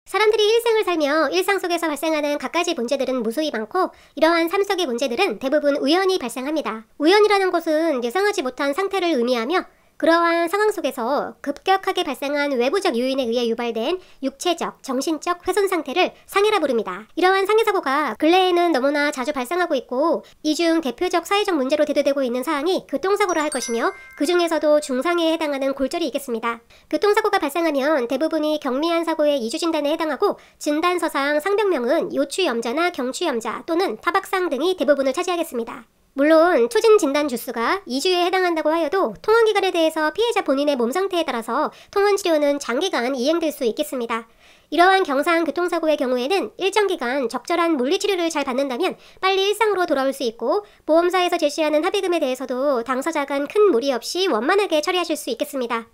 사람들이 일생을 살며 일상 속에서 발생하는 갖가지 문제들은 무수히 많고, 이러한 삶 속의 문제들은 대부분 우연히 발생합니다. 우연이라는 것은 예상하지 못한 상태를 의미하며, 그러한 상황 속에서 급격하게 발생한 외부적 요인에 의해 유발된 육체적, 정신적 훼손 상태를 상해라 부릅니다. 이러한 상해사고가 근래에는 너무나 자주 발생하고 있고, 이 중 대표적 사회적 문제로 대두되고 있는 사항이 교통사고라 할 것이며, 그 중에서도 중상해에 해당하는 골절이 있겠습니다. 교통사고가 발생하면 대부분이 경미한 사고의 이주진단에 해당하고, 진단서상 상병명은 요추염자나 경추염자 또는 타박상 등이 대부분을 차지하겠습니다. 물론 초진 진단 주수가 2주에 해당한다고 하여도 통원기간에 대해서 피해자 본인의 몸 상태에 따라서 통원치료는 장기간 이행될 수 있겠습니다. 이러한 경상 교통사고의 경우에는 일정 기간 적절한 물리치료를 잘 받는다면 빨리 일상으로 돌아올 수 있고, 보험사에서 제시하는 합의금에 대해서도 당사자 간 큰 무리 없이 원만하게 처리하실 수 있겠습니다.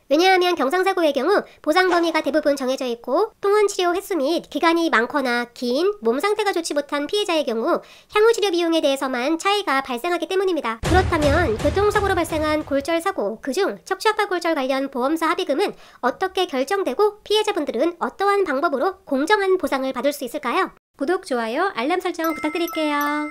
왜냐하면 경상사고의 경우 보상 범위가 대부분 정해져 있고, 통원치료 횟수 및 기간이 많거나 긴, 몸 상태가 좋지 못한 피해자의 경우 향후 치료 비용에 대해서만 차이가 발생하기 때문입니다. 그렇다면 교통사고로 발생한 골절사고, 그중 척추압박골절 관련 보험사 합의금은 어떻게 결정되고 피해자분들은 어떠한 방법으로 공정한 보상을 받을 수 있을까요? 구독, 좋아요, 알람 설정 부탁드릴게요.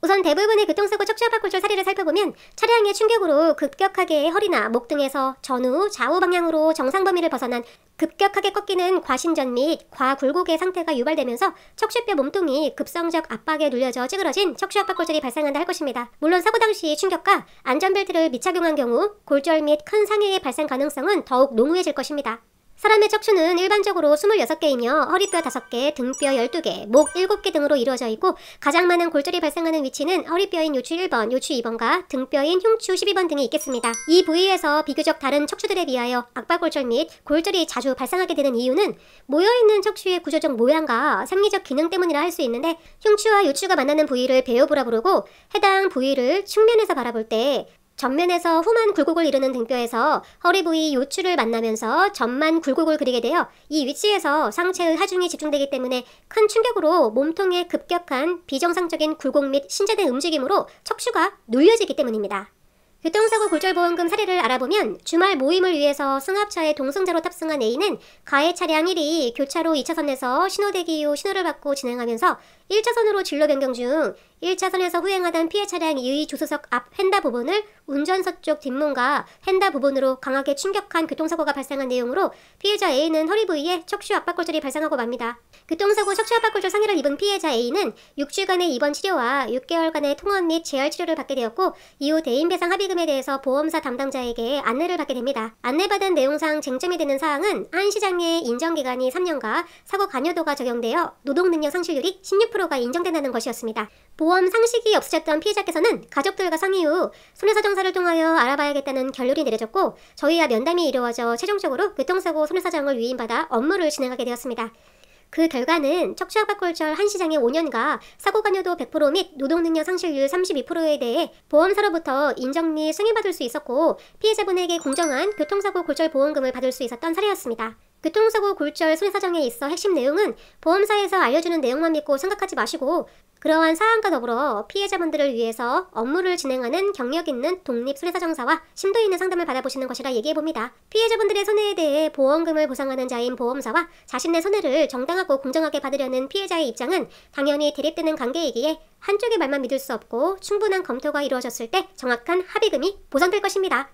우선 대부분의 교통사고 척추압박골절 사례를 살펴보면 차량의 충격으로 급격하게 허리나 목 등에서 전후, 좌우 방향으로 정상 범위를 벗어난 급격하게 꺾이는 과신전 및 과굴곡의 상태가 유발되면서 척추뼈 몸통이 급성적 압박에 눌려져 찌그러진 척추압박골절이 발생한다 할 것입니다. 물론 사고 당시 충격과 안전벨트를 미착용한 경우 골절 및 큰 상해의 발생 가능성은 더욱 농후해질 것입니다. 사람의 척추는 일반적으로 26개이며 허리뼈 5개, 등뼈 12개, 목 7개 등으로 이루어져 있고, 가장 많은 골절이 발생하는 위치는 허리뼈인 요추 1번, 요추 2번과 등뼈인 흉추 12번 등이 있겠습니다. 이 부위에서 비교적 다른 척추들에 비하여 압박골절 및 골절이 자주 발생하게 되는 이유는 모여있는 척추의 구조적 모양과 생리적 기능 때문이라 할 수 있는데, 흉추와 요추가 만나는 부위를 배요부라 부르고, 해당 부위를 측면에서 바라볼 때 전면에서 후만 굴곡을 이루는 등뼈에서 허리 부위 요추를 만나면서 전만 굴곡을 그리게 되어 이 위치에서 상체의 하중이 집중되기 때문에 큰 충격으로 몸통의 급격한 비정상적인 굴곡 및 신체의 움직임으로 척추가 눌려지기 때문입니다. 교통사고 골절보험금 사례를 알아보면, 주말 모임을 위해서 승합차에 동승자로 탑승한 A는 가해 차량 1이 교차로 2차선에서 신호대기 이후 신호를 받고 진행하면서 1차선으로 진로 변경 중 1차선에서 후행하던 피해 차량 2의 조수석 앞 휀다 부분을 운전석 쪽 뒷문과 휀다 부분으로 강하게 충격한 교통사고가 발생한 내용으로 피해자 A는 허리 부위에 척추압박골절이 발생하고 맙니다. 교통사고 척추압박골절 상해를 입은 피해자 A는 6주간의 입원 치료와 6개월간의 통원 및 재활 치료를 받게 되었고, 이후 대인배상 합의금에 대해서 보험사 담당자에게 안내를 받게 됩니다. 안내받은 내용상 쟁점이 되는 사항은 한시장의 인정기간이 3년과 사고 관여도가 적용되어 노동능력 상실률이 16%가 인정된다는 것이었습니다. 보험 상식이 없으셨던 피해자께서는 가족들과 상의 후 손해사정사를 통하여 알아봐야겠다는 결론이 내려졌고, 저희와 면담이 이루어져 최종적으로 교통사고 손해사정을 위임받아 업무를 진행하게 되었습니다. 그 결과는 척추압박골절 한시장의 5년과 사고관여도 100% 및 노동능력 상실률 32%에 대해 보험사로부터 인정 및 승인받을 수 있었고, 피해자분에게 공정한 교통사고 골절 보험금을 받을 수 있었던 사례였습니다. 교통사고 골절 손해사정에 있어 핵심 내용은 보험사에서 알려주는 내용만 믿고 생각하지 마시고, 그러한 사안과 더불어 피해자분들을 위해서 업무를 진행하는 경력 있는 독립 손해사정사와 심도 있는 상담을 받아보시는 것이라 얘기해봅니다. 피해자분들의 손해에 대해 보험금을 보상하는 자인 보험사와 자신의 손해를 정당하고 공정하게 받으려는 피해자의 입장은 당연히 대립되는 관계이기에 한쪽의 말만 믿을 수 없고, 충분한 검토가 이루어졌을 때 정확한 합의금이 보상될 것입니다.